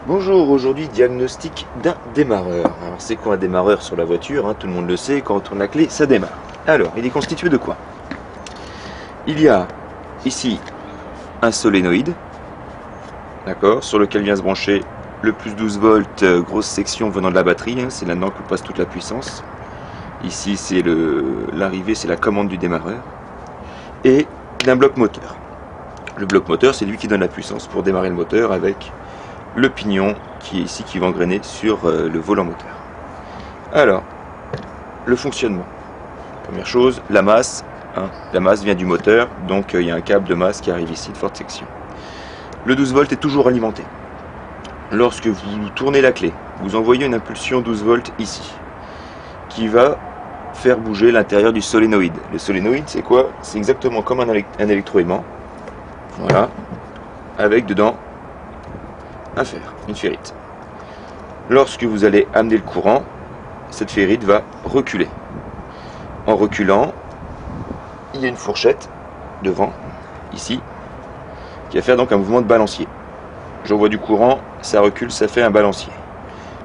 Bonjour, aujourd'hui diagnostic d'un démarreur. Alors c'est quoi un démarreur sur la voiture, hein? Tout le monde le sait, quand on tourne la clé, ça démarre. Alors, il est constitué de quoi? Il y a ici un solénoïde, d'accord, sur lequel vient se brancher le plus 12 volts, grosse section venant de la batterie, hein, c'est là-dedans que passe toute la puissance. Ici c'est l'arrivée, c'est la commande du démarreur. Et d'un bloc moteur. Le bloc moteur, c'est lui qui donne la puissance pour démarrer le moteur avec le pignon qui est ici, qui va engrainer sur le volant moteur. Alors, le fonctionnement. Première chose, la masse. La masse vient du moteur, donc il y a un câble de masse qui arrive ici de forte section. Le 12 volts est toujours alimenté. Lorsque vous tournez la clé, vous envoyez une impulsion 12 volts ici, qui va faire bouger l'intérieur du solénoïde. Le solénoïde, c'est quoi? C'est exactement comme un électroaimant. Voilà. Avec dedans un fer, une ferrite. Lorsque vous allez amener le courant, cette ferrite va reculer. En reculant, il y a une fourchette devant, ici, qui va faire donc un mouvement de balancier. J'envoie du courant, ça recule, ça fait un balancier.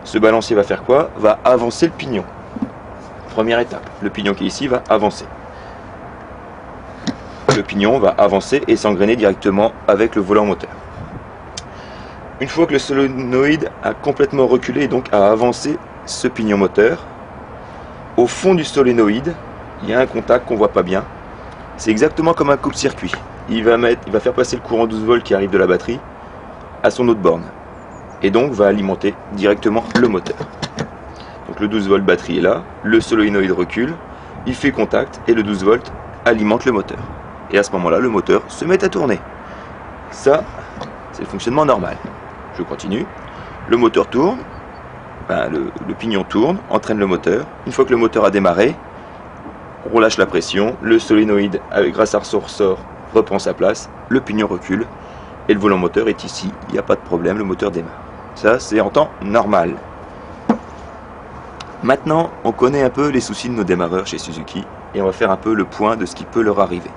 Ce balancier va faire quoi? Va avancer le pignon. Première étape, le pignon qui est ici va avancer. Le pignon va avancer et s'engrainer directement avec le volant moteur. Une fois que le solénoïde a complètement reculé et donc a avancé ce pignon moteur, au fond du solénoïde, il y a un contact qu'on voit pas bien. C'est exactement comme un coupe-circuit. Il va faire passer le courant 12 volts qui arrive de la batterie à son autre borne. Et donc va alimenter directement le moteur. Donc le 12 volts batterie est là, le solénoïde recule, il fait contact et le 12 volts alimente le moteur. Et à ce moment-là, le moteur se met à tourner. Ça, c'est le fonctionnement normal. Je continue. Le moteur tourne, le pignon tourne, entraîne le moteur. Une fois que le moteur a démarré, on relâche la pression, le solénoïde, grâce à son ressort, reprend sa place, le pignon recule, et le volant moteur est ici. Il n'y a pas de problème, le moteur démarre. Ça, c'est en temps normal. Maintenant, on connaît un peu les soucis de nos démarreurs chez Suzuki, et on va faire un peu le point de ce qui peut leur arriver.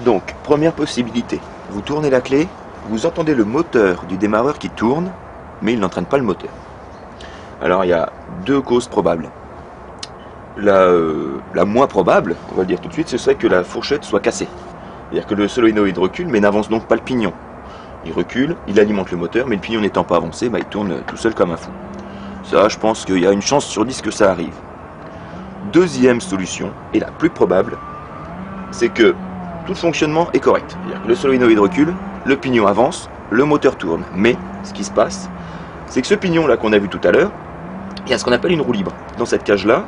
Donc, première possibilité, vous tournez la clé, vous entendez le moteur du démarreur qui tourne, mais il n'entraîne pas le moteur. Alors, il y a deux causes probables. La moins probable, on va le dire tout de suite, ce serait que la fourchette soit cassée. C'est-à-dire que le solénoïde recule, mais n'avance donc pas le pignon. Il recule, il alimente le moteur, mais le pignon n'étant pas avancé, il tourne tout seul comme un fou. Ça, je pense qu'il y a une chance sur 10 que ça arrive. Deuxième solution, et la plus probable, c'est que tout le fonctionnement est correct. C'est-à-dire que le solénoïde recule, le pignon avance, le moteur tourne. Mais ce qui se passe, c'est que ce pignon-là qu'on a vu tout à l'heure, il y a ce qu'on appelle une roue libre. Dans cette cage-là,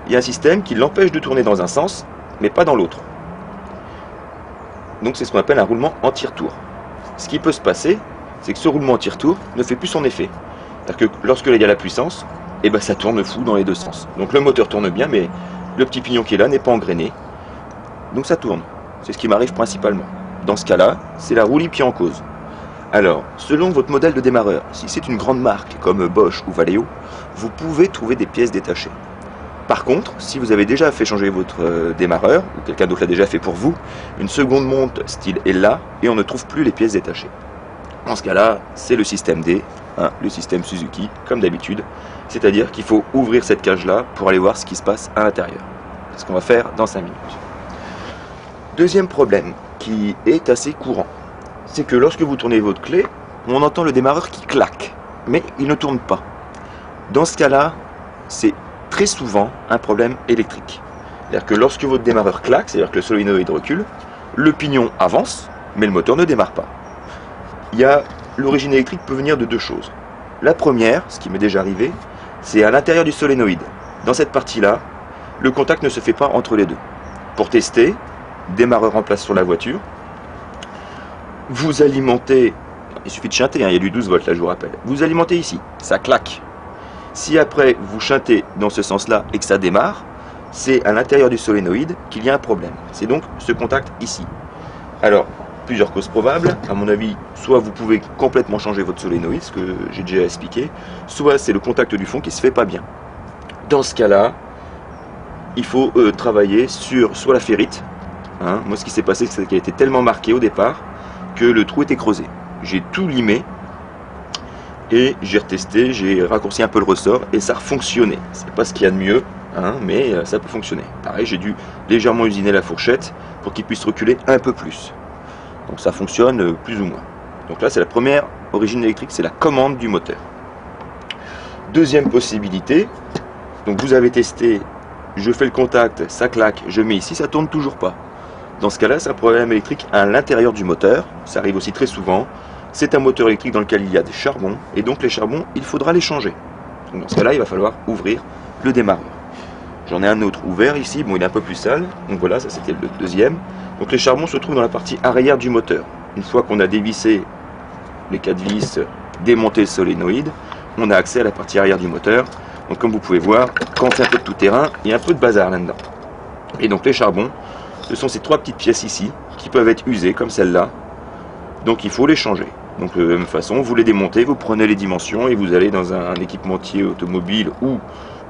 il y a un système qui l'empêche de tourner dans un sens, mais pas dans l'autre. Donc c'est ce qu'on appelle un roulement anti-retour. Ce qui peut se passer, c'est que ce roulement anti-retour ne fait plus son effet. C'est-à-dire que lorsque il y a la puissance, ça tourne fou dans les deux sens. Donc le moteur tourne bien, mais le petit pignon qui est là n'est pas engrainé. Donc ça tourne. C'est ce qui m'arrive principalement. Dans ce cas-là, c'est la roue libre qui est en cause. Alors, selon votre modèle de démarreur, si c'est une grande marque comme Bosch ou Valeo, vous pouvez trouver des pièces détachées. Par contre, si vous avez déjà fait changer votre démarreur, ou quelqu'un d'autre l'a déjà fait pour vous, une seconde monte style est là, et on ne trouve plus les pièces détachées. Dans ce cas-là, c'est le système D, le système Suzuki, comme d'habitude. C'est-à-dire qu'il faut ouvrir cette cage-là pour aller voir ce qui se passe à l'intérieur. C'est ce qu'on va faire dans 5 minutes. Deuxième problème, qui est assez courant, c'est que lorsque vous tournez votre clé, on entend le démarreur qui claque, mais il ne tourne pas. Dans ce cas-là, c'est très souvent un problème électrique. C'est-à-dire que lorsque votre démarreur claque, c'est-à-dire que le solénoïde recule, le pignon avance, mais le moteur ne démarre pas. L'origine électrique peut venir de deux choses. La première, ce qui m'est déjà arrivé, c'est à l'intérieur du solénoïde. Dans cette partie-là, le contact ne se fait pas entre les deux. Pour tester, démarreur en place sur la voiture, vous alimentez, il suffit de chanter, il y a du 12 volts là je vous rappelle, vous alimentez ici, ça claque. Si après vous chantez dans ce sens-là et que ça démarre, c'est à l'intérieur du solénoïde qu'il y a un problème. C'est donc ce contact ici. Alors, plusieurs causes probables, à mon avis, soit vous pouvez complètement changer votre solénoïde, ce que j'ai déjà expliqué, soit c'est le contact du fond qui se fait pas bien. Dans ce cas-là, il faut travailler sur soit la ferrite. Moi, ce qui s'est passé, c'est qu'elle était tellement marquée au départ que le trou était creusé. j'ai tout limé et j'ai retesté, j'ai raccourci un peu le ressort et ça a fonctionné. C'est pas ce qu'il y a de mieux, hein, mais ça peut fonctionner. Pareil, j'ai dû légèrement usiner la fourchette pour qu'il puisse reculer un peu plus. Donc ça fonctionne plus ou moins. Donc là, c'est la première origine électrique, c'est la commande du moteur. Deuxième possibilité, donc vous avez testé, je fais le contact, ça claque, je mets ici, ça tourne toujours pas. Dans ce cas-là, c'est un problème électrique à l'intérieur du moteur, ça arrive aussi très souvent. C'est un moteur électrique dans lequel il y a des charbons, et donc les charbons, il faudra les changer. Donc dans ce cas-là, il va falloir ouvrir le démarreur. J'en ai un autre ouvert ici, bon il est un peu plus sale, donc voilà, ça c'était le deuxième. Donc les charbons se trouvent dans la partie arrière du moteur. Une fois qu'on a dévissé les 4 vis, démonté le solénoïde, on a accès à la partie arrière du moteur. Donc comme vous pouvez voir, quand c'est un peu de tout terrain, il y a un peu de bazar là-dedans. Et donc les charbons, ce sont ces 3 petites pièces ici, qui peuvent être usées comme celle-là. Donc il faut les changer. Donc de la même façon, vous les démontez, vous prenez les dimensions et vous allez dans un équipementier automobile ou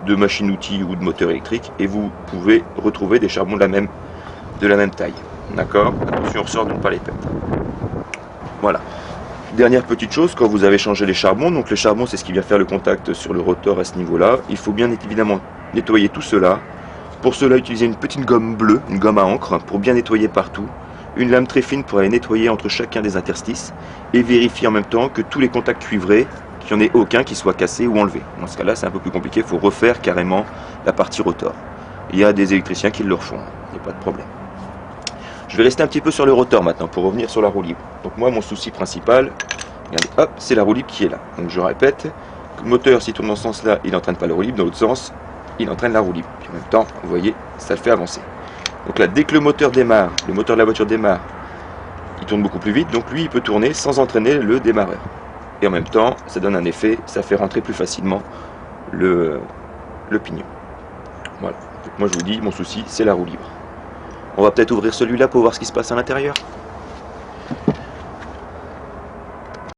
de machine-outil ou de moteur électrique et vous pouvez retrouver des charbons de la même taille. D'accord? Attention, on ressort de ne pas les perdre. Voilà. Dernière petite chose, quand vous avez changé les charbons, donc les charbons c'est ce qui vient faire le contact sur le rotor à ce niveau-là, il faut bien évidemment nettoyer tout cela. Pour cela, utilisez une petite gomme bleue, une gomme à encre, pour bien nettoyer partout. Une lame très fine pour aller nettoyer entre chacun des interstices et vérifier en même temps que tous les contacts cuivrés, qu'il n'y en ait aucun qui soit cassé ou enlevé. Dans ce cas-là, c'est un peu plus compliqué, il faut refaire carrément la partie rotor. Il y a des électriciens qui le refont, il n'y a pas de problème. Je vais rester un petit peu sur le rotor maintenant pour revenir sur la roue libre. Donc moi, mon souci principal, regardez, hop, c'est la roue libre qui est là. Donc je répète, le moteur, s'il tourne dans ce sens-là, il n'entraîne pas la roue libre, dans l'autre sens, il entraîne la roue libre. Puis en même temps, vous voyez, ça le fait avancer. Donc là, dès que le moteur démarre, le moteur de la voiture démarre, il tourne beaucoup plus vite, donc lui, il peut tourner sans entraîner le démarreur. Et en même temps, ça donne un effet, ça fait rentrer plus facilement le pignon. Voilà. Donc moi, je vous dis, mon souci, c'est la roue libre. On va peut-être ouvrir celui-là pour voir ce qui se passe à l'intérieur.